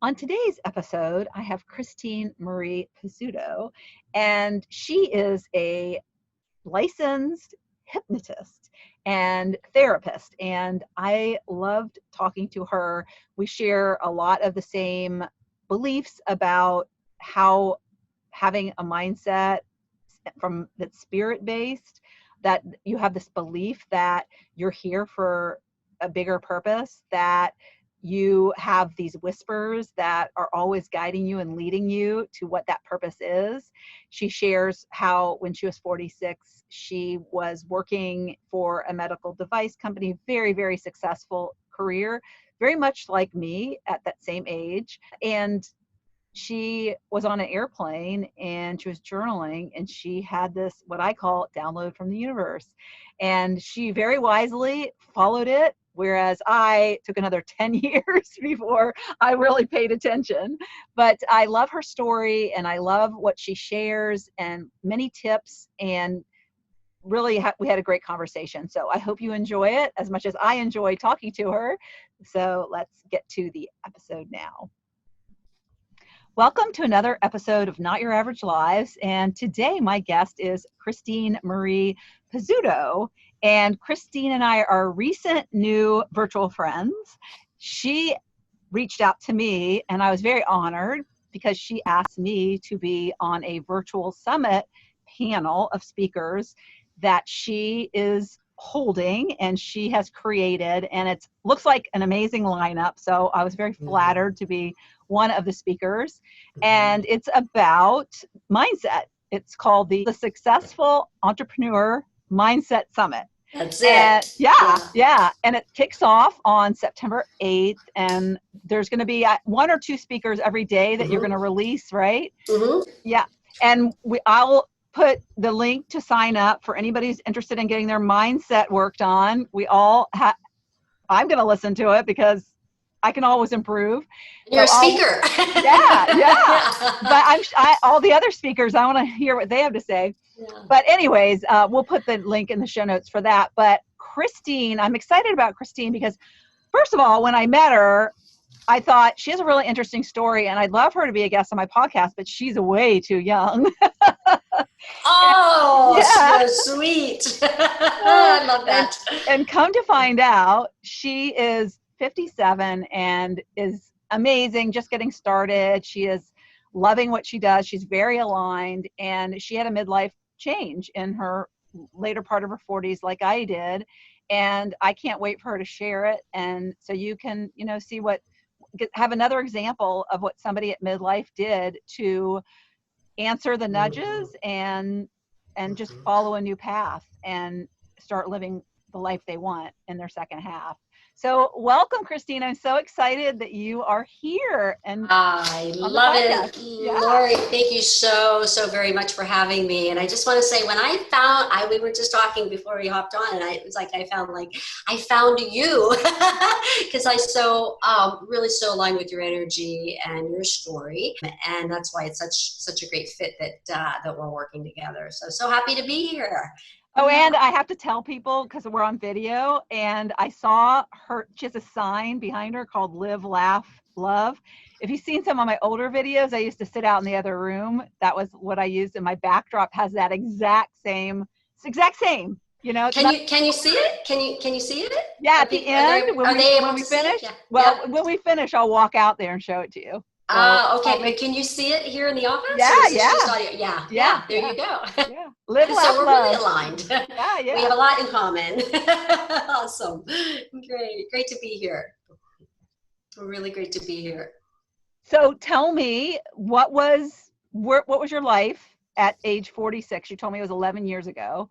On today's episode, I have Christine Marie Pizzuto, and she is a licensed hypnotist and therapist. And I loved talking to her. We share a lot of the same beliefs about how having a mindset from that's spirit based, that you have this belief that you're here for a bigger purpose, that you have these whispers that are always guiding you and leading you to what that purpose is. She shares how when she was 46, she was working for a medical device company, very, very successful career, very much like me at that same age. And she was on an airplane and she was journaling, and she had this, what I call, download from the universe. And she very wisely followed it, whereas I took another 10 years before I really paid attention. But I love her story and I love what she shares and many tips, and really we had a great conversation. So I hope you enjoy it as much as I enjoy talking to her. So let's get to the episode now. Welcome to another episode of Not Your Average Lives. And today my guest is Christine Marie Pizzuto. And Christine and I are recent new virtual friends. She reached out to me and I was very honored because she asked me to be on a virtual summit panel of speakers that she is holding and she has created, and it looks like an amazing lineup. So I was very flattered to be one of the speakers, and it's about mindset. It's called the Successful Entrepreneur Mindset Summit. That's it. Yeah. And it kicks off on September 8th, and there's going to be one or two speakers every day that you're going to release, right? Yeah. And I'll put the link to sign up for anybody who's interested in getting their mindset worked on. I'm going to listen to it because I can always improve. You're a speaker. But all the other speakers, I want to hear what they have to say. Yeah. But anyways, we'll put the link in the show notes for that. But Christine, I'm excited about Christine because, first of all, when I met her, I thought she has a really interesting story and I'd love her to be a guest on my podcast, but she's way too young. So sweet. I love that. And come to find out, she is 57 and is amazing, just getting started. She is loving what she does. She's very aligned, and she had a midlife change in her later part of her 40s like I did. And I can't wait for her to share it. And so you can, have another example of what somebody at midlife did to answer the nudges and just follow a new path and start living the life they want in their second half. So welcome, Christine. I'm so excited that you are here. And I love it. Yeah. Lori, thank you so very much for having me. And I just want to say, when we were just talking before we hopped on, and it was like I found you because I really so aligned with your energy and your story. And that's why it's such a great fit that we're working together. So happy to be here. Oh, and I have to tell people, because we're on video, and I saw her, she has a sign behind her called Live, Laugh, Love. If you've seen some of my older videos, I used to sit out in the other room. That was what I used, and my backdrop has that exact same, Can you see it? Can you see it? Yeah, at the end, when we finish? Yeah. Well, when we finish, I'll walk out there and show it to you. Okay, but can you see it here in the office? Just audio? Yeah. There you go. Yeah. Live, laugh, so we're love. really aligned. Yeah. We have a lot in common. Awesome. Great to be here. Really great to be here. So tell me, what was your life at age 46? You told me it was 11 years ago.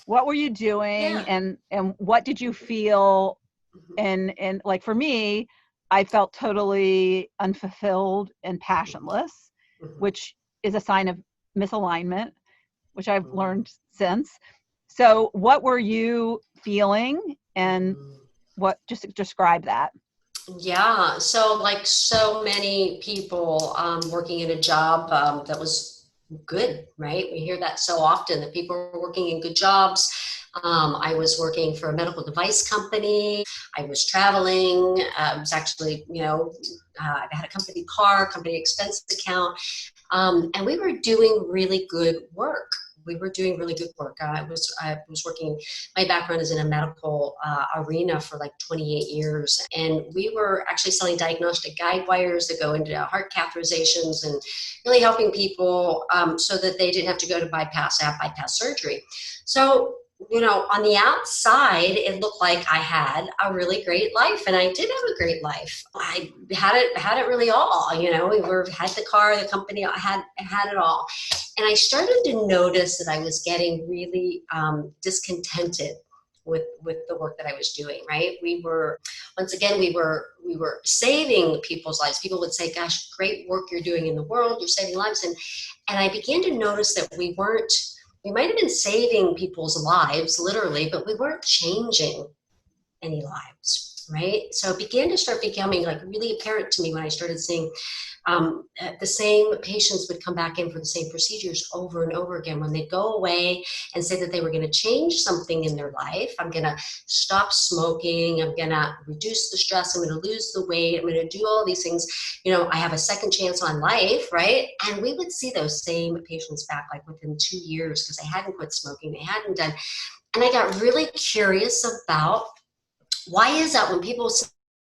What were you doing, and what did you feel? And like, for me, I felt totally unfulfilled and passionless, which is a sign of misalignment, which I've learned since. So what were you feeling, and just describe that? Yeah. So like so many people working in a job that was good, right? We hear that so often, that people are working in good jobs. I was working for a medical device company. I was traveling. I was actually, I had a company car, company expense account, and we were doing really good work. We were doing really good work. I was working, my background is in a medical arena for like 28 years. And we were actually selling diagnostic guide wires that go into heart catheterizations and really helping people so that they didn't have to go to have bypass surgery. So, on the outside, it looked like I had a really great life, and I did have a great life. I had it really all. We had the car, the company, I had it all. And I started to notice that I was getting really discontented with the work that I was doing. Right? We were saving people's lives. People would say, "Gosh, great work you're doing in the world. You're saving lives," and I began to notice that we might have been saving people's lives, literally, but we weren't changing any lives, right? So it began to start becoming like really apparent to me when I started seeing the same patients would come back in for the same procedures over and over again. When they go away and say that they were going to change something in their life, I'm going to stop smoking, I'm going to reduce the stress, I'm going to lose the weight, I'm going to do all these things. I have a second chance on life, right? And we would see those same patients back like within 2 years because they hadn't quit smoking, they hadn't done. And I got really curious about why is that when people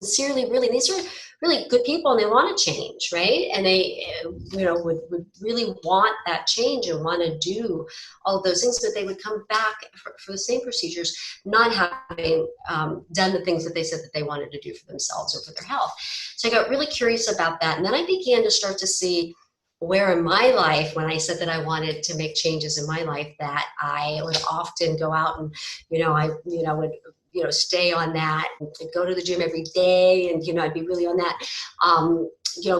sincerely, really, these are really good people and they want to change, right? And they, would really want that change and want to do all of those things, but they would come back for the same procedures, not having done the things that they said that they wanted to do for themselves or for their health. So I got really curious about that. And then I began to start to see where in my life, when I said that I wanted to make changes in my life, that I would often go out and, I would stay on that, and go to the gym every day, and I'd be really on that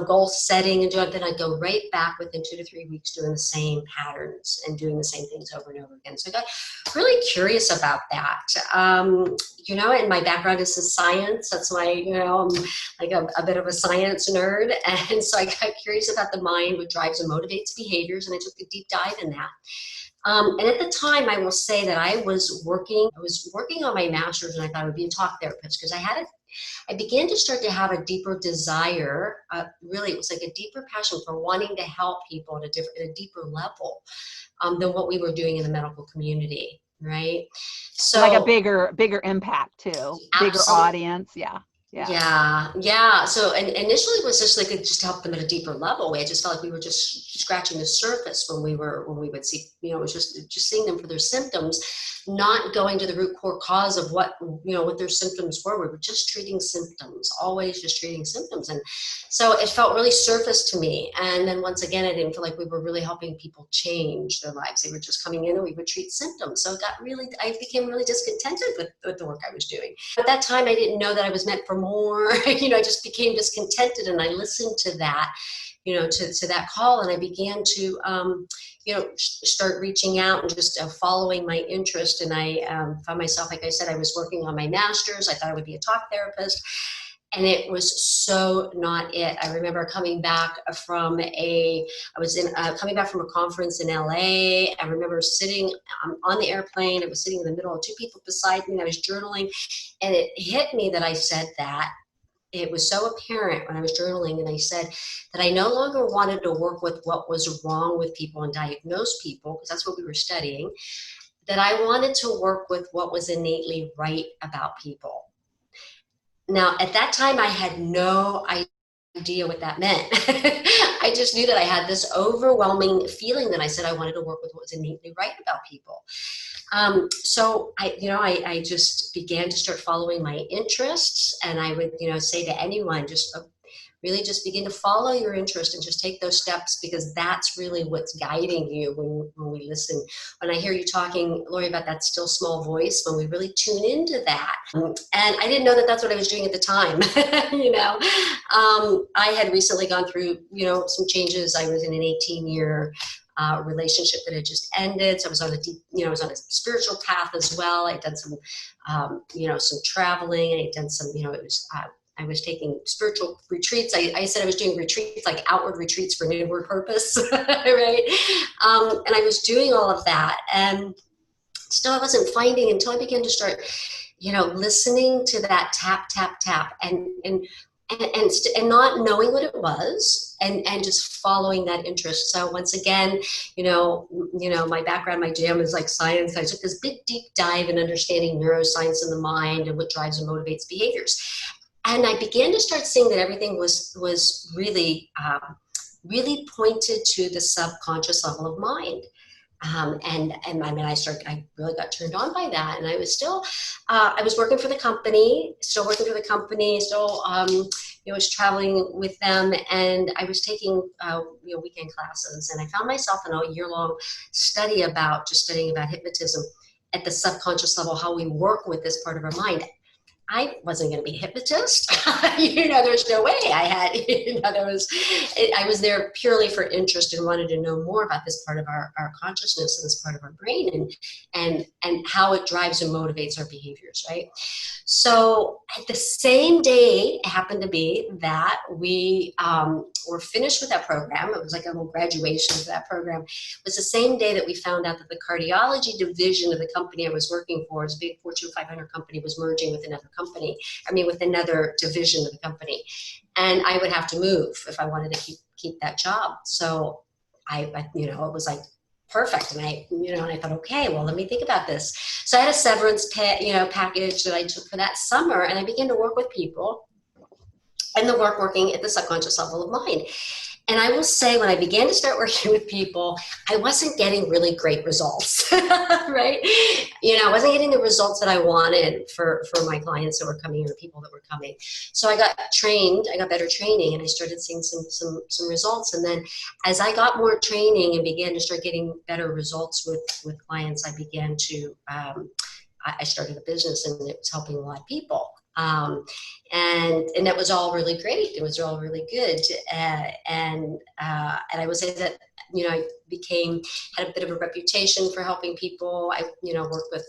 goal setting, and then I'd go right back within 2 to 3 weeks doing the same patterns and doing the same things over and over again. So I got really curious about that. And my background is in science. That's why, I'm like a bit of a science nerd. And so I got curious about the mind, what drives and motivates behaviors, and I took a deep dive in that. And at the time, I will say that I was working on my master's, and I thought I would be a talk therapist because I began to start to have a deeper desire. Really, it was like a deeper passion for wanting to help people at a deeper level than what we were doing in the medical community, right? So like a bigger impact too, bigger audience, yeah. So initially it was just like just to help them at a deeper level. I just felt like we were just scratching the surface when we would see, it was just seeing them for their symptoms, not going to the root core cause of what their symptoms were. We were just treating symptoms, always just treating symptoms. And so it felt really surface to me. And then once again, I didn't feel like we were really helping people change their lives. They were just coming in and we would treat symptoms. So I became really discontented with the work I was doing. At that time, I didn't know that I was meant for more. I just became discontented, and I listened to that, to that call, and I began to, start reaching out and just following my interest. And I found myself, like I said, I was working on my master's. I thought I would be a talk therapist. And it was so not it. I remember coming back from a conference in LA. I remember sitting on the airplane. I was sitting in the middle of two people beside me, and I was journaling. And it hit me that I said that. It was so apparent when I was journaling, and I said that I no longer wanted to work with what was wrong with people and diagnose people, because that's what we were studying, that I wanted to work with what was innately right about people. Now, at that time, I had no idea what that meant. I just knew that I had this overwhelming feeling that I said I wanted to work with what was innately right about people. So I just began to start following my interests, and I would, say to anyone, really just begin to follow your interest and just take those steps, because that's really what's guiding you when we listen. When I hear you talking, Lori, about that still small voice, when we really tune into that. And I didn't know that that's what I was doing at the time. I had recently gone through, some changes. I was in an 18-year relationship that had just ended. So I was on a spiritual path as well. I'd done some, some traveling. I had done some, I was taking spiritual retreats. I said I was doing retreats, like outward retreats for inward purpose, right? And I was doing all of that, and still I wasn't finding until I began to start, listening to that tap, tap, tap, and and not knowing what it was, and just following that interest. So once again, my background, my jam is like science. I took this big deep dive in understanding neuroscience in the mind and what drives and motivates behaviors. And I began to start seeing that everything was really pointed to the subconscious level of mind. And I mean, I really got turned on by that. And I was still, I was working for the company, still, was traveling with them, and I was taking, weekend classes. And I found myself in a year-long studying about hypnotism at the subconscious level, how we work with this part of our mind. I wasn't going to be a hypnotist. There's no way I had, I was there purely for interest and wanted to know more about this part of our consciousness and this part of our brain and how it drives and motivates our behaviors, right? So at the same day, it happened to be that we were finished with that program. It was like a little graduation for that program. It was the same day that we found out that the cardiology division of the company I was working for, is a big Fortune 500 company, was merging with another company. With another division of the company. And I would have to move if I wanted to keep that job. So I it was like perfect. And I thought, okay, well, let me think about this. So I had a severance package that I took for that summer, and I began to work with people and working at the subconscious level of mind. And I will say, when I began to start working with people, I wasn't getting really great results, right? I wasn't getting the results that I wanted for my clients that were coming, or people that were coming. So I got trained, I got better training, and I started seeing some results. And then as I got more training and began to start getting better results with clients, I began to, I started a business, and it was helping a lot of people. And that was all really great. It was all really good. And I would say that, I had a bit of a reputation for helping people. I, worked with,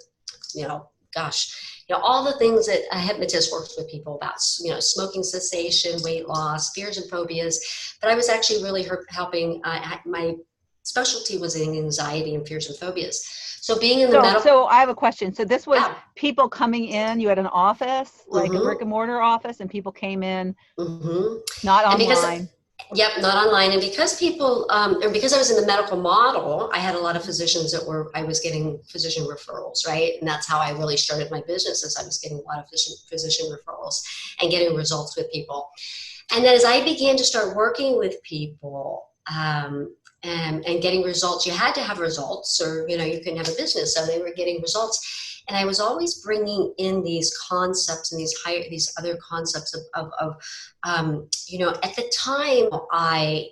all the things that a hypnotist works with people about, smoking cessation, weight loss, fears and phobias. But I was actually really helping, my specialty was in anxiety and fears and phobias. So being in the medical. So I have a question. So this was people coming in. You had an office, like Mm-hmm. a brick and mortar office, and people came in, mm-hmm. not online. Not online. And because people, or because I was in the medical model, I had a lot of physicians I was getting physician referrals, right? And that's how I really started my business, as I was getting a lot of physician referrals and getting results with people. And then as I began to start working with people, and getting results, you had to have results, or you couldn't have a business. So they were getting results, and I was always bringing in these concepts and these other concepts of at the time I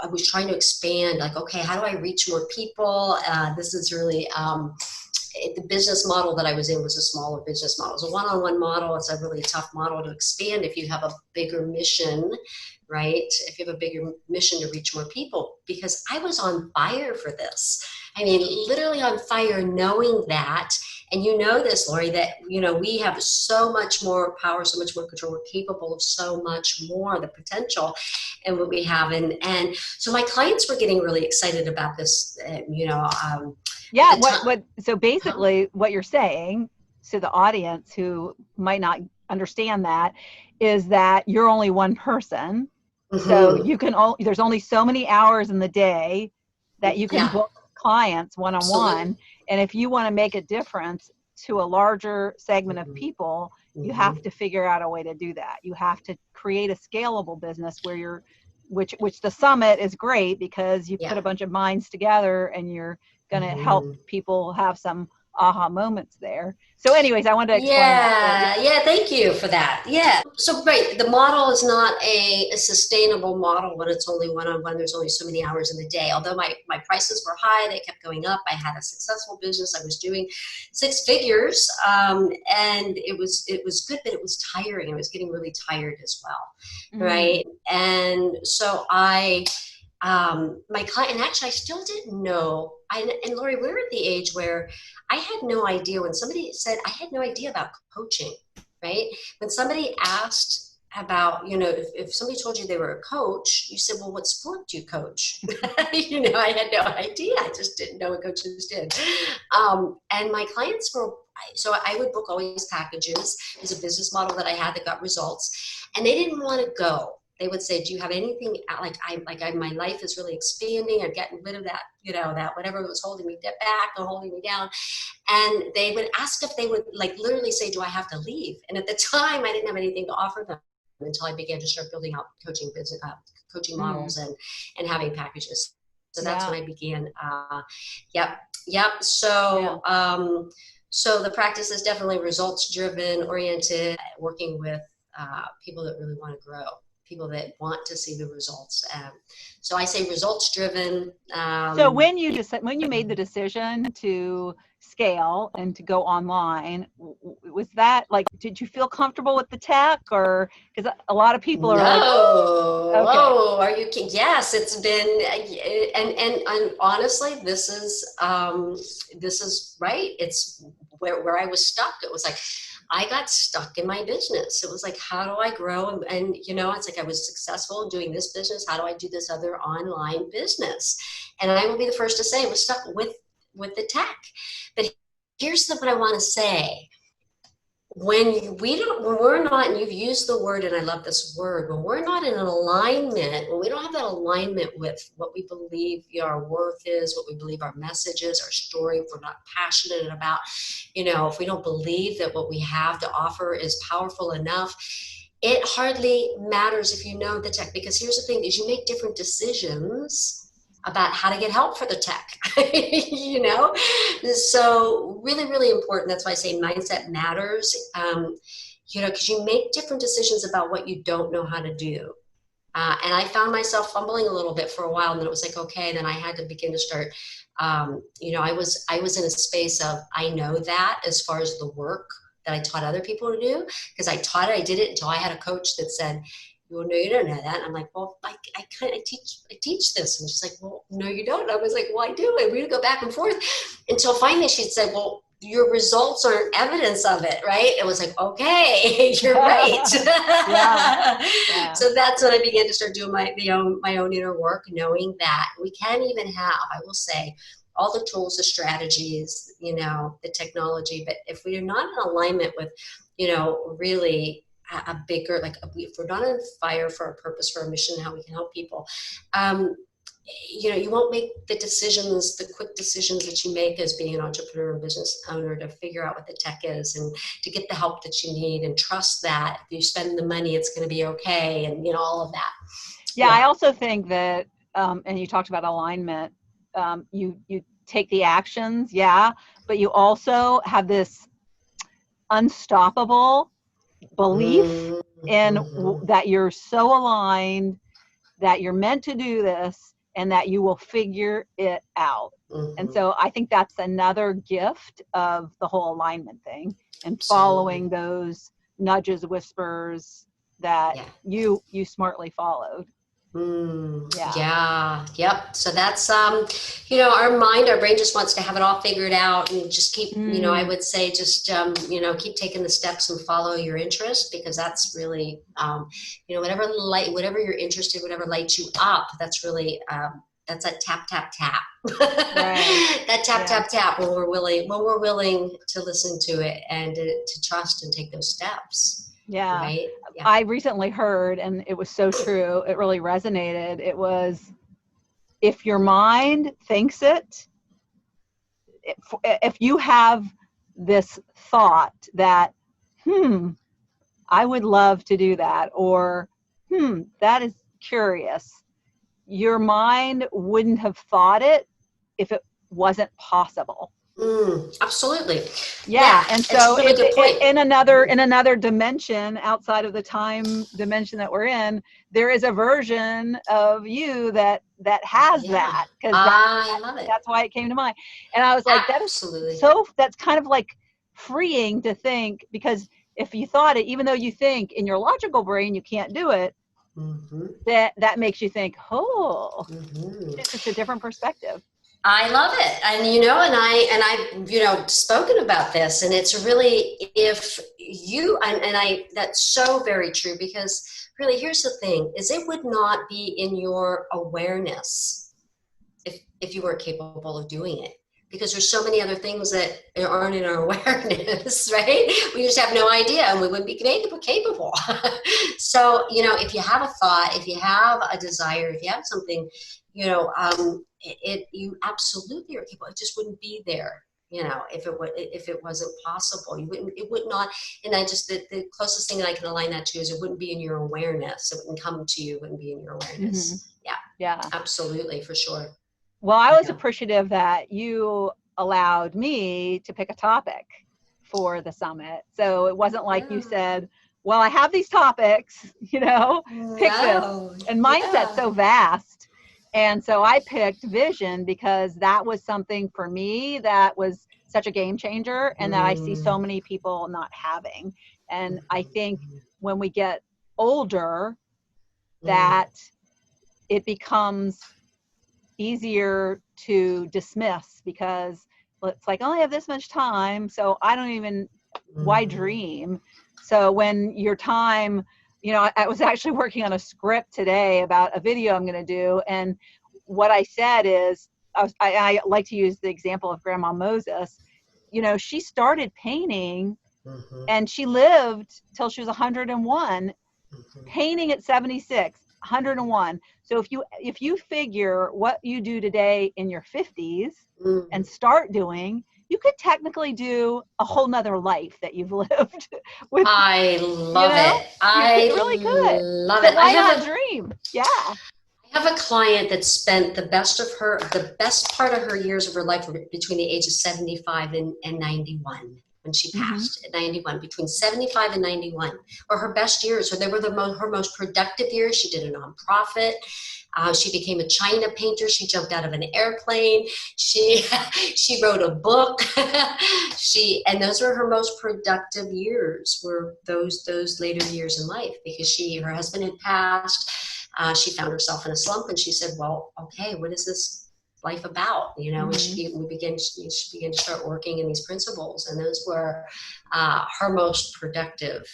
was trying to expand, like, okay, how do I reach more people? This is really the business model that I was in was a smaller business model. It's a one-on-one model. It's a really tough model to expand if you have a bigger mission, right? If you have a bigger mission to reach more people, because I was on fire for this. I mean, literally on fire, knowing that. And this, Lori, that, we have so much more power, so much more control. We're capable of so much more, the potential and what we have. And so my clients were getting really excited about this, So basically what you're saying to the audience who might not understand that is that you're only one person. Mm-hmm. So there's only so many hours in the day that you can book clients one-on-one. And if you want to make a difference to a larger segment of people, you have to figure out a way to do that. You have to create a scalable business where which the summit is great, because you put a bunch of minds together and you're going to help people have some aha moments there. So anyways, I wanted to explain that. Yeah, thank you for that. Yeah. So right, the model is not a sustainable model when it's only one-on-one. There's only so many hours in the day. Although my prices were high, they kept going up. I had a successful business. I was doing 6 figures, and it was good, but it was tiring. I was getting really tired as well, right? And so my client, and actually I still didn't know, and Lori, we're at the age where I had no idea. When somebody said, I had no idea about coaching, right? When somebody asked about, if somebody told you they were a coach, you said, well, what sport do you coach? I had no idea. I just didn't know what coaches did. And my clients so I would book always packages. It was a business model that I had that got results. and they didn't want to go. They would say, do you have anything, my life is really expanding. I'm getting rid of that, that whatever was holding me back or holding me down. And they would ask if they would literally say, do I have to leave? And at the time I didn't have anything to offer them until I began to start building out coaching business, coaching models and having packages. So that's when I began. Yep. So, so the practice is definitely results driven, oriented, working with people that really want to grow, people that want to see the results. So I say results driven. So when you made the decision to scale and to go online, was that did you feel comfortable with the tech, or because a lot of people are oh, are you kidding? Yes, it's been, and honestly, this is right. It's where I was stuck. It was like, I got stuck in my business. It was like, how do I grow? And it's like I was successful in doing this business. How do I do this other online business? And I will be the first to say I was stuck with the tech. But here's what I want to say. When we're not, and you've used the word, and I love this word, when we're not in an alignment, when we don't have that alignment with what we believe our worth is, what we believe our message is, our story, if we're not passionate about, if we don't believe that what we have to offer is powerful enough, it hardly matters if you know the tech. Because here's the thing, is you make different decisions about how to get help for the tech, So really, really important. That's why I say mindset matters, because you make different decisions about what you don't know how to do. And I found myself fumbling a little bit for a while, and then it was like, okay, then I had to begin to start, I was in a space of, I know that as far as the work that I taught other people to do, because I did it until I had a coach that said, well, no, you don't know that. And I'm like, well, I teach this. And she's like, well, no, you don't. And I was like, well, I do. And we would go back and forth until finally she'd say, well, your results aren't evidence of it, right? It was like, okay, you're right. So that's when I began to start doing my own inner work, knowing that we can even have, I will say, all the tools, the strategies, the technology. But if we are not in alignment with, really a bigger, if we're not on fire for a purpose, for a mission, how we can help people, you won't make the quick decisions that you make as being an entrepreneur and business owner to figure out what the tech is and to get the help that you need and trust that if you spend the money, it's going to be okay. And, all of that. Yeah. I also think that, and you talked about alignment, you take the actions. Yeah. But you also have this unstoppable belief in that you're so aligned, that you're meant to do this, and that you will figure it out. And so I think that's another gift of the whole alignment thing, and following those nudges, whispers that you smartly followed. Yep. So that's, our brain just wants to have it all figured out and just keep, I would say just, keep taking the steps and follow your interest, because that's really, whatever you're interested, whatever lights you up, that's really, that's that tap, tap, tap. Right. That tap, tap, tap, when we're willing to listen to it and to trust and take those steps. Yeah. Right? Yeah. I recently heard, and it was so true, it really resonated. It was, if your mind thinks it, if you have this thought that, I would love to do that, or, that is curious, your mind wouldn't have thought it if it wasn't possible. Absolutely. Yeah. And so really good point. In another dimension outside of the time dimension that we're in, there is a version of you that has that, because I love it. That's why it came to mind. And I was like, that's kind of like freeing to think, because if you thought it, even though you think in your logical brain you can't do it, that makes you think, it's just a different perspective. I love it. And, I've spoken about this, and it's really, if you, that's so very true, because really, here's the thing, is it would not be in your awareness if you weren't capable of doing it. because there's so many other things that aren't in our awareness, right? We just have no idea, and we wouldn't be capable. So, you know, if you have a thought, if you have a desire, if you have something, you know, you absolutely are capable. It just wouldn't be there. You know, if it wasn't possible, it would not. And I just, the closest thing that I can align that to is it wouldn't be in your awareness. It wouldn't come to you, it wouldn't be in your awareness. Yeah. Yeah. Absolutely, for sure. Well, I was appreciative that you allowed me to pick a topic for the summit. So it wasn't like you said, well, I have these topics, you know, pick this. And mindset's so vast. And so I picked vision because that was something for me that was such a game changer, and that I see so many people not having. And I think when we get older, that it becomes easier to dismiss, because it's like, oh, I have this much time, so I don't even, why dream? So when your time, you know, I was actually working on a script today about a video I'm going to do, and what I said is, I like to use the example of Grandma Moses. You know, she started painting and she lived till she was 101, painting at 76, 101. So if you figure what you do today in your 50s and start doing, you could technically do a whole nother life that you've lived with. I love it. I really could. Love so it. Why not dream? Yeah. I have a client that spent the best part of her years of her life between the age of 75 and 91 when she passed at 91, between 75 and 91, or her best years. So they were her most productive years. She did a nonprofit. She became a China painter. She jumped out of an airplane. She wrote a book. And those were her most productive years, were those later years in life, because her husband had passed. She found herself in a slump, and she said, well, okay, what is this life about? You know, and she began to start working in these principles, and those were her most productive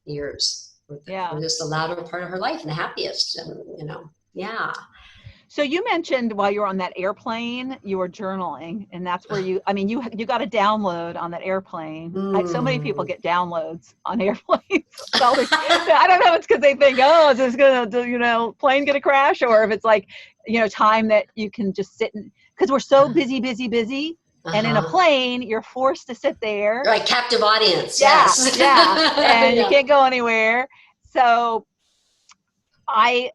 years. Were just the louder part of her life and the happiest, and, you know, yeah. So you mentioned while you were on that airplane, you were journaling, and that's where you got a download on that airplane. So many people get downloads on airplanes. I don't know if it's because they think, oh, is this plane gonna crash, or if it's like, you know, time that you can just sit because we're so busy. And in a plane, you're forced to sit there. Like captive audience. Yeah, yes. Yeah. And you can't go anywhere. So I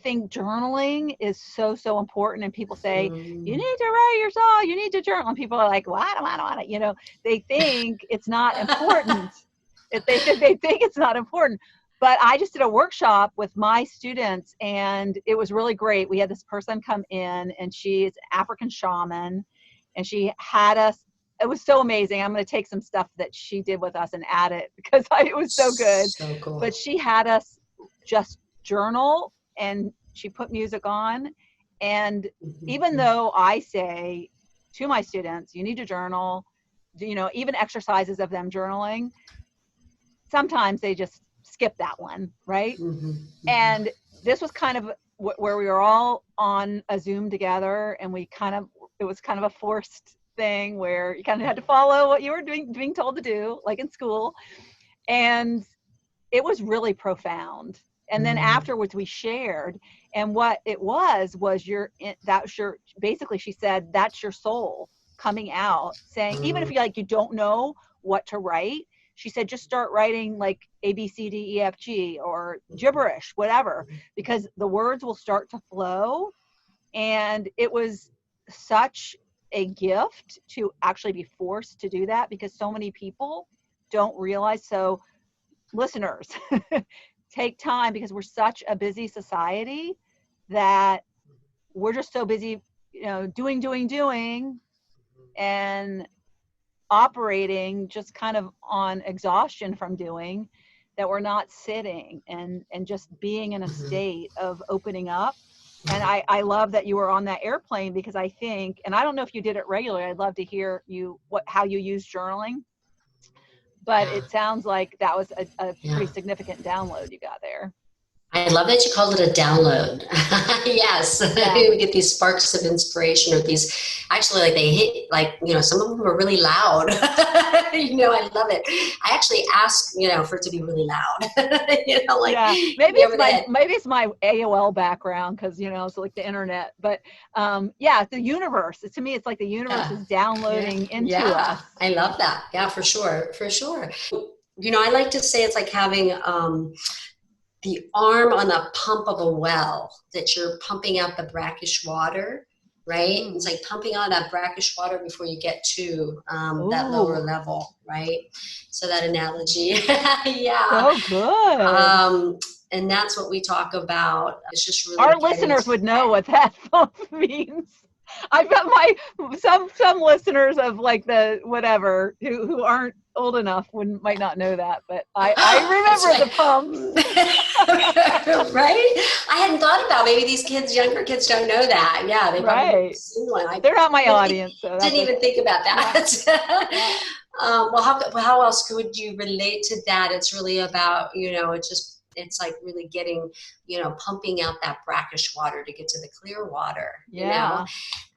think journaling is so important, and people say you need to write your song, you need to journal, and people are like, well, I don't want it. You know, they think it's not important. They think it's not important. But I just did a workshop with my students, and it was really great. We had this person come in, and she's an African shaman, and she had us. It was so amazing. I'm going to take some stuff that she did with us and add it because it was so good. So cool. But she had us just journal, and she put music on. And even though I say to my students, you need to journal, you know, even exercises of them journaling, sometimes they just skip that one, right? And this was kind of where we were all on a Zoom together, and it was kind of a forced thing where you kind of had to follow what you were being told to do, like in school. And it was really profound. And then afterwards we shared, and what it was basically she said, that's your soul coming out, saying, even if you don't know what to write, she said, just start writing like A, B, C, D, E, F, G, or gibberish, whatever, because the words will start to flow. And it was such a gift to actually be forced to do that, because so many people don't realize. So listeners, take time, because we're such a busy society that we're just so busy, you know, doing and operating just kind of on exhaustion from doing, that we're not sitting and just being in a state of opening up. And I love that you were on that airplane, because I think, and I don't know if you did it regularly, I'd love to hear how you use journaling. But it sounds like that was a pretty significant download you got there. I love that you called it a download. Yes. Yeah. We get these sparks of inspiration, or these, actually, like they hit, like, some of them are really loud. I love it. I actually ask, for it to be really loud, like Yeah, hit me over the head. maybe it's my AOL background, because it's like the internet. But yeah, the universe. To me, it's like the universe Yeah. is Yeah. downloading into Yeah. us. I love that. Yeah, for sure. For sure. I like to say it's like having, the arm on the pump of a well, that you're pumping out the brackish water, right? It's Mm. like pumping out that brackish water before you get to that lower Oh, level, right? So that analogy, yeah. so good. Um, and that's what we talk about. It's just really Our getting listeners would know what that means. I've got some listeners of like the whatever who aren't old enough might not know that, but I That's remember right. the pumps. Right? I hadn't thought about, maybe these kids, younger kids don't know that. Yeah, they probably never Right. seen one. I They're not my didn't, audience, so that's didn't even okay. think about Yeah. that. Yeah. How else could you relate to that? It's really about, it's like really getting, pumping out that brackish water to get to the clear water, Yeah.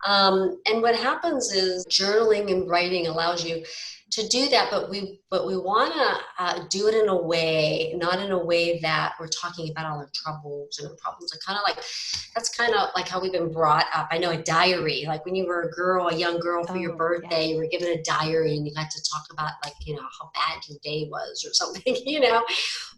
And what happens is journaling and writing allows you to do that, but we want to do it in a way, not in a way that we're talking about all our troubles and our problems. That's kind of like how we've been brought up. I know a diary, like when you were a young girl for your Oh, yeah. birthday, you were given a diary and you got to talk about, like, how bad your day was or something,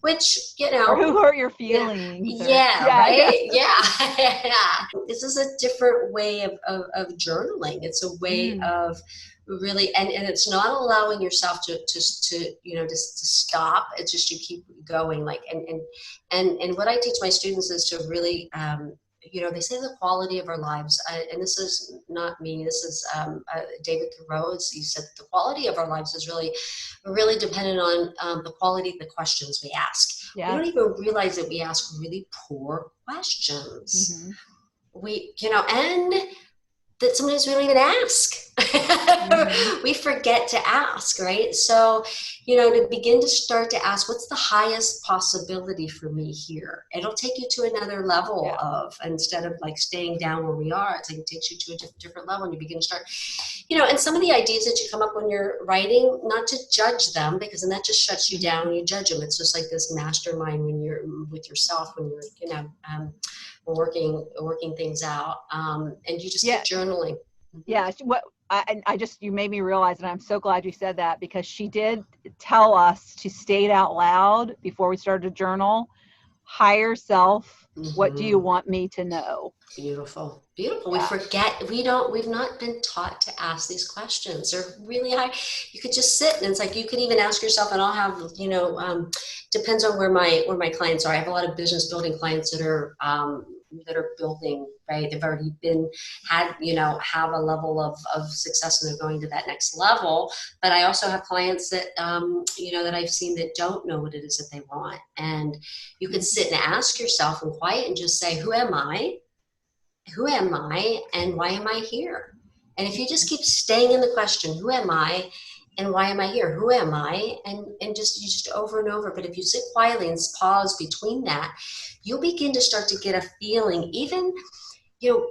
which, Or who hurt your yeah, feelings, or yeah, yeah, yeah. right, yeah. Yeah. This is a different way of journaling. It's a way Mm. of really, and it's not allowing yourself to just to stop. It's just you keep going, like, and what I teach my students is to really, they say the quality of our lives, and this is not me, this is David Thoreau. He said the quality of our lives is really dependent on the quality of the questions we ask. We Yes. don't even realize that we ask really poor questions. Mm-hmm. And that sometimes we don't even ask. Mm-hmm. We forget to ask, right? So, to begin to start to ask, what's the highest possibility for me here? It'll take you to another level Yeah. instead of like staying down where we are, it's like it takes you to a different level, and you begin to start, and some of the ideas that you come up when you're writing, not to judge them, because then that just shuts you down when you judge them. It's just like this mastermind when you're with yourself, when you're, working things out, and you just Yeah. keep journaling. Yeah. I just, you made me realize, and I'm so glad you said that, because she did tell us to state out loud before we started to journal, higher self, what do you want me to know? Beautiful. Beautiful. Yeah. We forget, we've not been taught to ask these questions. They're really high. You could just sit, and it's like, you could even ask yourself, and I'll have, depends on where my clients are. I have a lot of business building clients that are building, right? They've already have a level of success, and they're going to that next level. But I also have clients that, that I've seen that don't know what it is that they want. And you could sit and ask yourself in quiet and just say, who am I? Who am I, and why am I here? And if you just keep staying in the question, who am I and why am I here? Who am I? And just over and over. But if you sit quietly and pause between that, you'll begin to start to get a feeling. Even,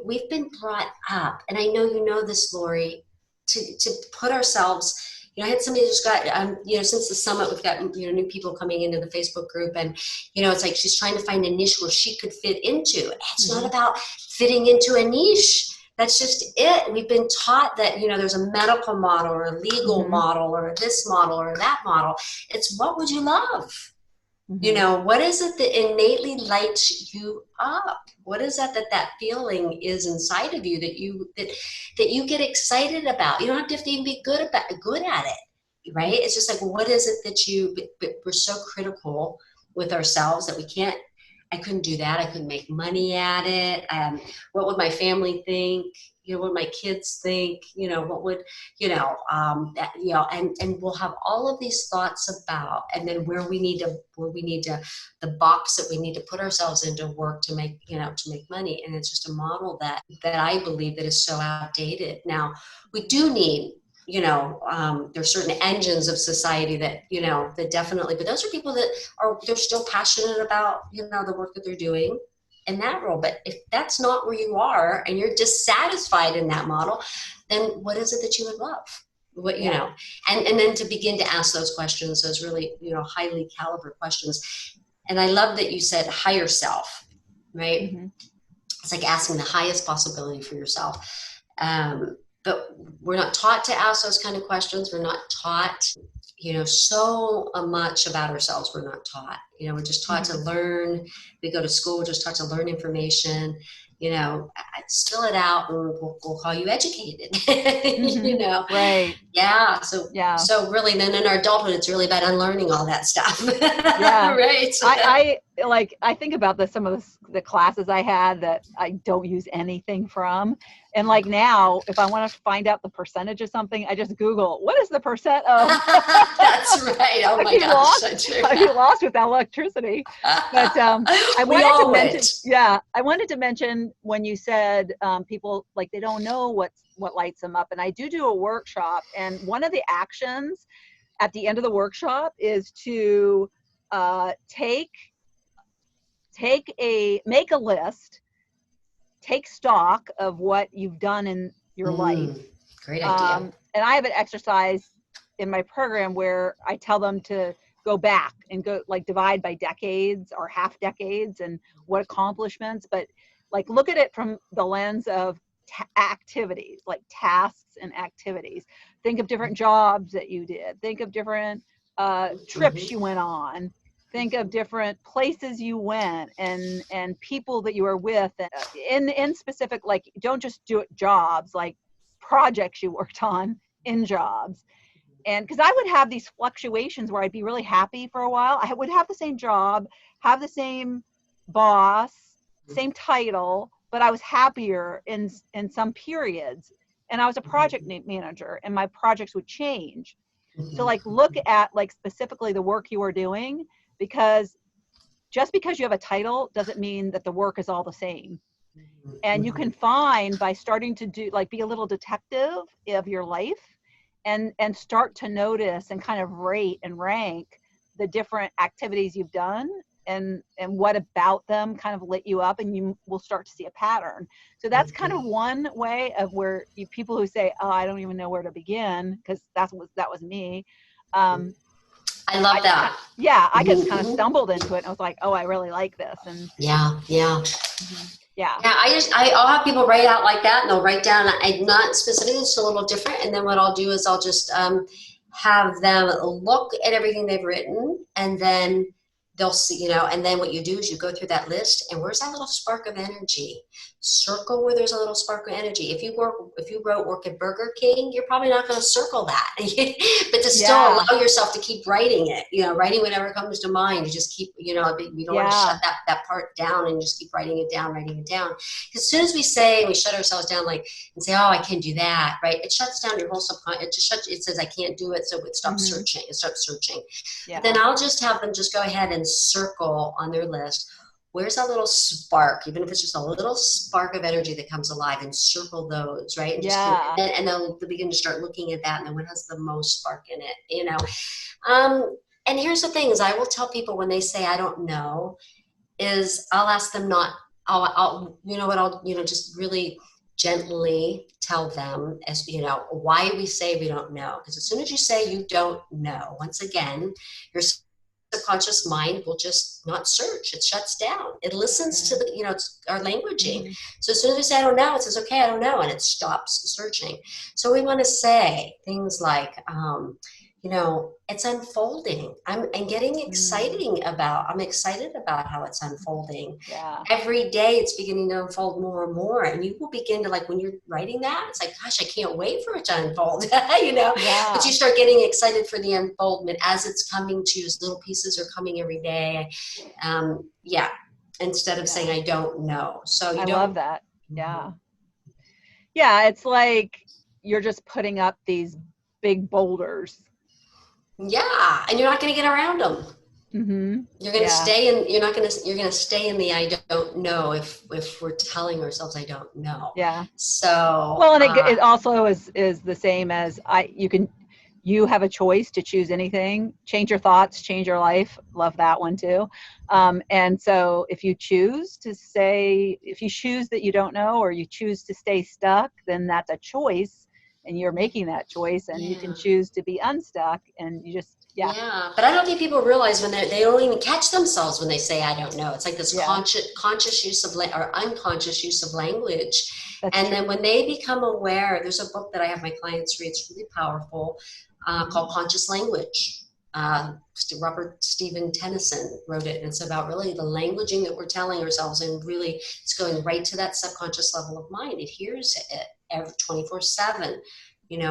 we've been brought up, and I know you know this, Lori, to put ourselves, I had somebody just got, since the summit, we've got, new people coming into the Facebook group, and, it's like she's trying to find a niche where she could fit into. It's not about fitting into a niche. That's just it. We've been taught that, there's a medical model or a legal model or this model or that model. It's what would you love? What is it that innately lights you up? What is that feeling is inside of you that you get excited about? You don't have to even be good at it, right? It's just like, what is it that we're so critical with ourselves that we can't. I couldn't do that. I couldn't make money at it. What would my family think? What would my kids think? What would, and we'll have all of these thoughts about, and then where we need to, the box that we need to put ourselves into work to make money. And it's just a model that I believe that is so outdated. Now, we do need there's certain engines of society that, that definitely, but those are people that they're still passionate about, the work that they're doing in that role. But if that's not where you are and you're dissatisfied in that model, then what is it that you would love? What, and then to begin to ask those questions, those really, highly caliber questions. And I love that you said higher self, right? Mm-hmm. It's like asking the highest possibility for yourself. But we're not taught to ask those kind of questions. We're not taught, so much about ourselves. We're not taught, we're just taught to learn. We go to school, we're just taught to learn information, spill it out and we'll call you educated, Right. Yeah. So really then in our adulthood, it's really about unlearning all that stuff. Yeah. Right. I think about some of the classes I had that I don't use anything from. And like now, if I want to find out the percentage of something, I just Google, what is the percent of? That's right. Oh my gosh. I'd be lost with electricity. But I wanted to mention when you said people like they don't know what lights them up. And I do a workshop, and one of the actions at the end of the workshop is to make a list, take stock of what you've done in your life. Great idea. And I have an exercise in my program where I tell them to go back and go divide by decades or half decades and what accomplishments, but look at it from the lens of activities, like tasks and activities. Think of different jobs that you did. Think of different trips you went on. Think of different places you went and people that you were with. And in specific, don't just do it jobs, like projects you worked on in jobs. And because I would have these fluctuations where I'd be really happy for a while. I would have the same job, have the same boss, same title, but I was happier in some periods. And I was a project manager and my projects would change. So look at specifically the work you are doing, because just because you have a title doesn't mean that the work is all the same. And you can find by starting to do be a little detective of your life and start to notice and kind of rate and rank the different activities you've done and what about them kind of lit you up, and you will start to see a pattern. So that's kind of one way of where people who say, oh, I don't even know where to begin, because that was me. I love that. I just kind of stumbled into it and I was like, oh, I really like this. And yeah. I'll have people write out like that, and they'll write down, I'm not specific, it's a little different. And then what I'll do is I'll just have them look at everything they've written, and then they'll see, and then what you do is you go through that list, and where's that little spark of energy? Circle where there's a little spark of energy. If you wrote work at Burger King, you're probably not going to circle that, but to still allow yourself to keep writing it, writing whatever comes to mind. You just keep, you don't want to shut that part down, and just keep writing it down. Because as soon as we shut ourselves down, and say, oh, I can do that, right? It shuts down your whole subconscious. It says, I can't do it. So it stops searching. It starts searching. Yeah. Then I'll just have them just go ahead and circle on their list, where's that little spark, even if it's just a little spark of energy that comes alive, and circle those, right? And and they'll begin to start looking at that, and then what has the most spark in it, and here's the thing is, I will tell people when they say I don't know, is I'll ask them I'll just really gently tell them, as why we say we don't know. Because as soon as you say you don't know, once again, your subconscious mind will just not search. It shuts down. It listens to it's our languaging. So as soon as we say I don't know, it says, okay, I don't know, and it stops searching. So we want to say things like, it's unfolding. I'm excited about how it's unfolding. Yeah. Every day it's beginning to unfold more and more. And you will begin to, when you're writing that, it's like, gosh, I can't wait for it to unfold, But you start getting excited for the unfoldment as it's coming to you. Little pieces are coming every day. Instead of saying, I don't know. So I love that. Yeah. Yeah. It's like you're just putting up these big boulders. Yeah, and you're not going to get around them. Mm-hmm. You're going to stay in, you're going to stay in the I don't know if we're telling ourselves I don't know. Yeah. So, Well, and it also is the same as you have a choice to choose anything, change your thoughts, change your life. Love that one too. And so if you choose that you don't know, or you choose to stay stuck, then that's a choice, and you're making that choice, and you can choose to be unstuck, and you just, yeah, but I don't think people realize when they don't even catch themselves when they say I don't know. It's like this conscious use of or unconscious use of language. That's and true. Then when they become aware, there's a book that I have my clients read. It's really powerful, called Conscious Language. Robert Stephen Tennyson wrote it, and it's about really the languaging that we're telling ourselves, and really it's going right to that subconscious level of mind. It hears it 24/7.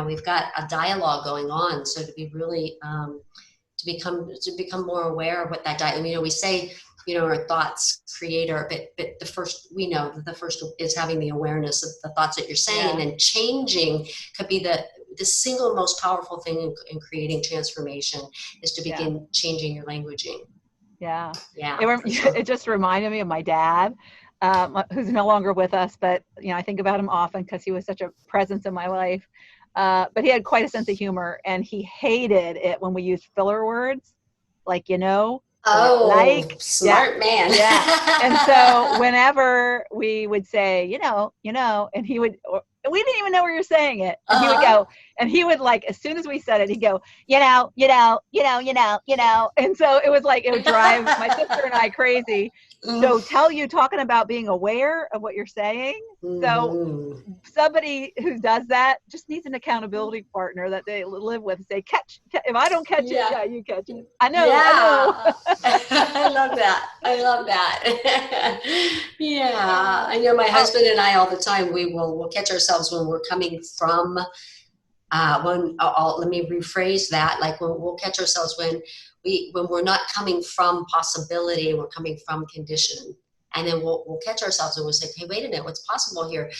We've got a dialogue going on. So to be really to become more aware of what that we say, our thoughts create but the first, we know that the first is having the awareness of the thoughts that you're saying, and then changing could be the single most powerful thing in creating transformation, is to begin changing your languaging. Yeah. Yeah. It just reminded me of my dad, who's no longer with us, but I think about him often because he was such a presence in my life. But he had quite a sense of humor, and he hated it when we used filler words, like, Oh, like, smart man. Yeah. And so whenever we would say, and he would, we didn't even know we were saying it. And he would go, and he would, like, as soon as we said it, he'd go, And so it was like, it would drive my sister and I crazy. So talking about being aware of what you're saying. So somebody who does that just needs an accountability partner that they live with. Say, catch. If I don't catch it, you catch it. I know. I love that. I love that. Yeah. I know my husband and I all the time, we'll catch ourselves when we're coming from, let me rephrase that. Like, we'll catch ourselves when we're not coming from possibility, we're coming from condition. And then we'll catch ourselves and we'll say, hey, wait a minute, what's possible here?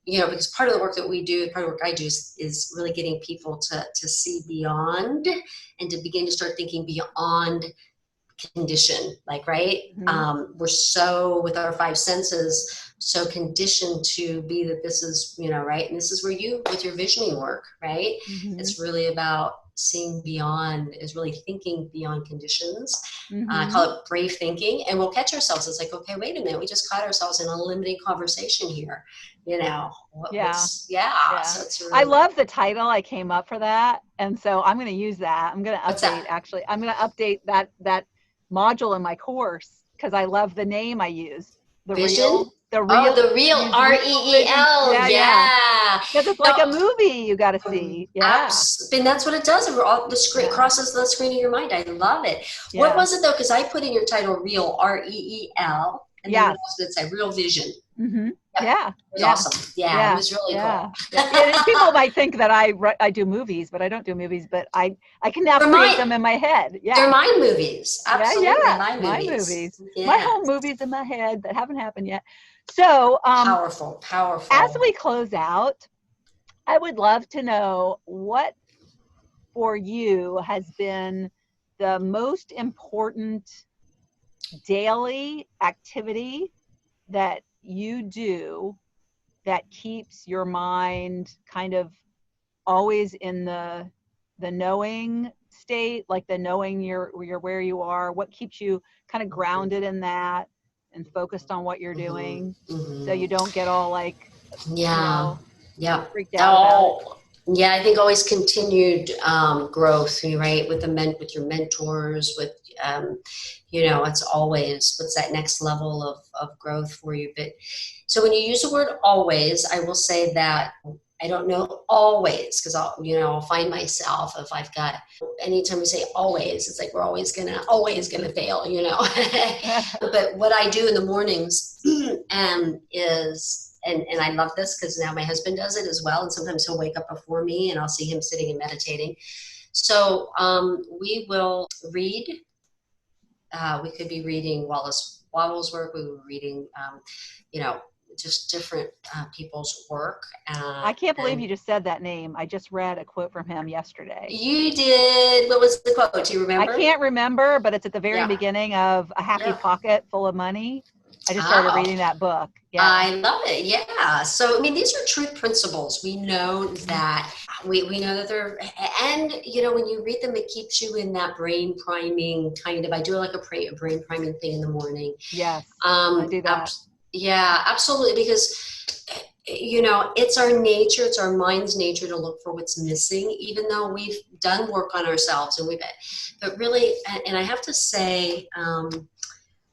Because part of the work that we do, part of the work I do is really getting people to see beyond, and to begin to start thinking beyond condition, like, right? We're so, with our five senses, so conditioned to be that this is, right? And this is where with your visioning work, right? It's really about seeing beyond, is really thinking beyond conditions. I call it brave thinking. And we'll catch ourselves. It's like, okay, wait a minute. We just caught ourselves in a limiting conversation here. So it's really, I love the title. I came up for that. And so I'm going to use that. I'm going to update, I'm going to update that module in my course, because I love the name I used. The Vision? real REEL. Yeah. Because it's like a movie you got to see. Yeah. And that's what it does. The screen crosses the screen of your mind. I love it. Yeah. What was it though? Because I put in your title real, REEL. And then what else did it say? Real vision. Yeah. It was awesome. Yeah. It was really cool. Yeah. People might think that I do movies, but I don't do movies, but I can now create them in my head. Yeah. They're mind movies. Absolutely. Yeah. My movies. Yeah. My whole movies in my head that haven't happened yet. So powerful. As we close out, I would love to know what for you has been the most important daily activity that you do that keeps your mind kind of always in the knowing state, like the knowing you're where you are. What keeps you kind of grounded in that and focused on what you're doing, so you don't get all like freaked out about it? Yeah, I think always continued growth, right? With your mentors, with it's always, what's that next level of growth for you. But so when you use the word always, I will say that I don't know always, because I'll find myself, if I've got, anytime we say always, it's like we're always gonna fail, But what I do in the mornings is, and I love this because now my husband does it as well, and sometimes he'll wake up before me and I'll see him sitting and meditating. So we will read. We could be reading Wallace Wattles' work. We were reading, just different people's work. I can't believe you just said that name. I just read a quote from him yesterday. You did. What was the quote? Do you remember? I can't remember, but it's at the very beginning of A Happy Pocket Full of Money. I just started reading that book. Yeah. I love it. Yeah. So, I mean, these are truth principles. We know that we know that they're, and, you know, when you read them, it keeps you in that brain priming kind of, I do like a brain priming thing in the morning. Yes. I do that. Yeah, absolutely. Because, you know, it's our nature, it's our mind's nature to look for what's missing, even though we've done work on ourselves and but really, and I have to say,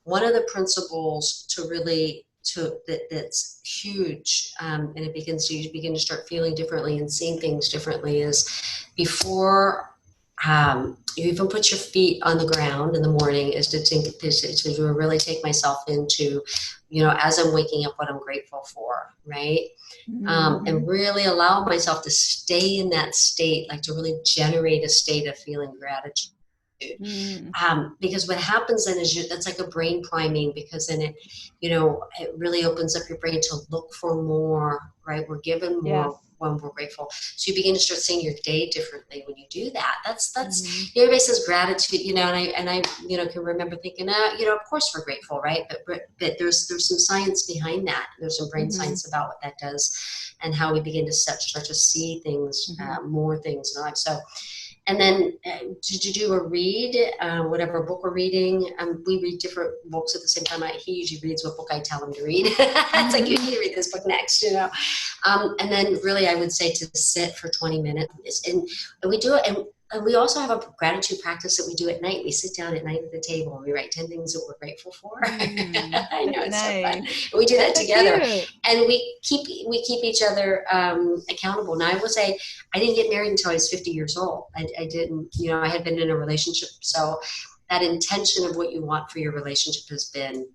one of the principles that's huge, and you begin to start feeling differently and seeing things differently, is before you even put your feet on the ground in the morning, is to really take myself into, you know, as I'm waking up, what I'm grateful for, right? And really allow myself to stay in that state, like to really generate a state of feeling gratitude. Because what happens then is that's like a brain priming, because then it, you know, it really opens up your brain to look for more, right? We're given more when we're grateful. So you begin to start seeing your day differently when you do that. That's you know, everybody says gratitude, you know, and I, you know, can remember thinking, you know, of course we're grateful, right? But there's some science behind that. There's some brain science about what that does and how we begin to start to see things, more things in life. So, and then to do a read, whatever book we're reading, we read different books at the same time. He usually reads what book I tell him to read. It's like, you need to read this book next, you know. And then really I would say to sit for 20 minutes. And we do it, and we also have a gratitude practice that we do at night. We sit down at night at the table and we write 10 things that we're grateful for. I know, it's so fun. We do that together. And we keep each other accountable. Now I will say, I didn't get married until I was 50 years old. I didn't, you know, I had been in a relationship. So that intention of what you want for your relationship has been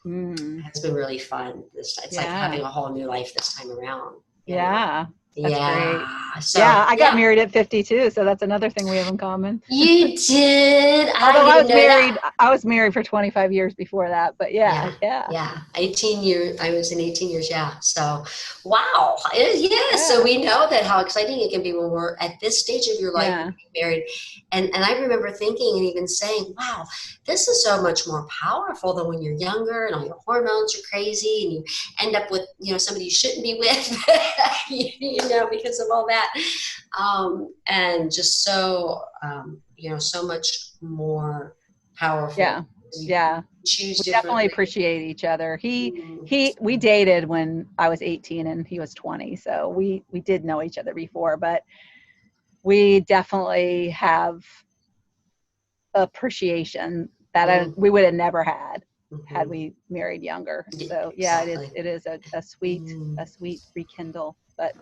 really fun. It's like having a whole new life this time around. Yeah. That's great. So, I got married at 52, so that's another thing we have in common. You did. Although I was married for 25 years before that, but yeah. 18 years. I was in 18 years. Yeah. So, wow. So we know that how exciting it can be when we're at this stage of your life married. And I remember thinking and even saying, wow, this is so much more powerful than when you're younger and all your hormones are crazy and you end up with, you know, somebody you shouldn't be with, you know, because of all that. And just so, you know, so much more powerful. Yeah. We definitely appreciate each other. We dated when I was 18 and he was 20. So we did know each other before, but we definitely have appreciation that we would have never had we married younger. So it is a sweet rekindle. But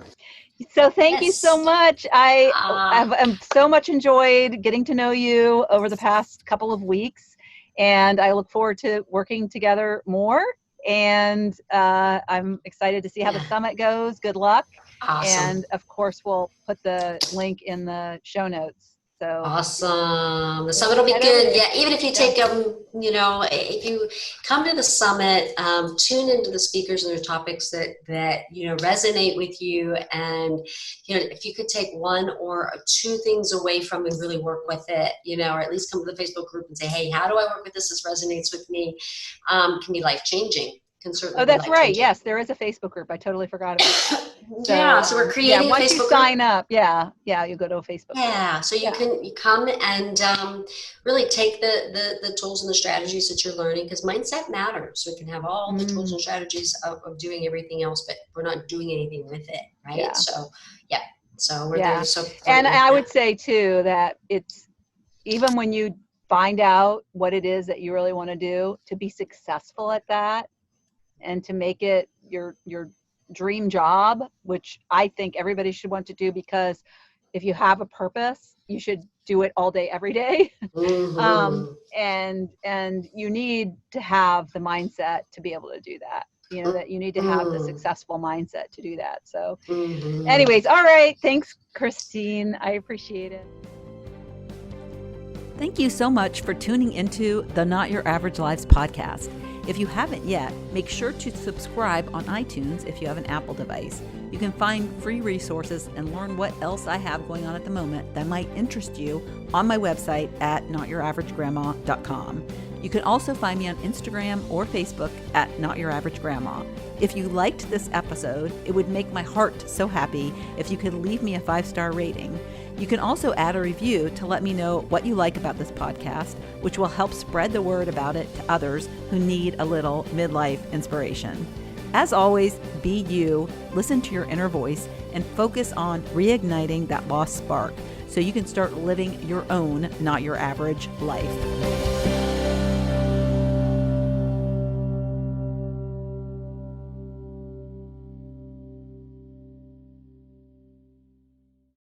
so thank you so much. I've so much enjoyed getting to know you over the past couple of weeks, and I look forward to working together more. And I'm excited to see how the summit goes. Good luck. Awesome. And of course, we'll put the link in the show notes. So awesome. The summit will be good. Yeah, even if you take you know, if you come to the summit, tune into the speakers and their topics that you know resonate with you, and you know, if you could take one or two things away from and really work with it, you know, or at least come to the Facebook group and say, hey, how do I work with this? This resonates with me. Can be life changing. Oh, that's right. Yes, there is a Facebook group. I totally forgot about it. So we're creating a once Facebook you group. Sign up, you go to a Facebook group. So you come and really take the tools and the strategies that you're learning, because mindset matters. We can have all the tools and strategies of doing everything else, but we're not doing anything with it, right? So we're there to support and you. I would say too that it's, even when you find out what it is that you really want to do, to be successful at that and to make it your dream job, which I think everybody should want to do, because if you have a purpose, you should do it all day, every day. And you need to have the mindset to be able to do that. You know, that you need to have the successful mindset to do that. So anyways, all right. Thanks, Christine. I appreciate it. Thank you so much for tuning into the Not Your Average Lives podcast. If you haven't yet, make sure to subscribe on iTunes if you have an Apple device. You can find free resources and learn what else I have going on at the moment that might interest you on my website at notyouraveragegrandma.com. You can also find me on Instagram or Facebook at Not Your Average Grandma. If you liked this episode, it would make my heart so happy if you could leave me a 5-star rating. You can also add a review to let me know what you like about this podcast, which will help spread the word about it to others who need a little midlife inspiration. As always, be you, listen to your inner voice, and focus on reigniting that lost spark so you can start living your own Not Your Average life.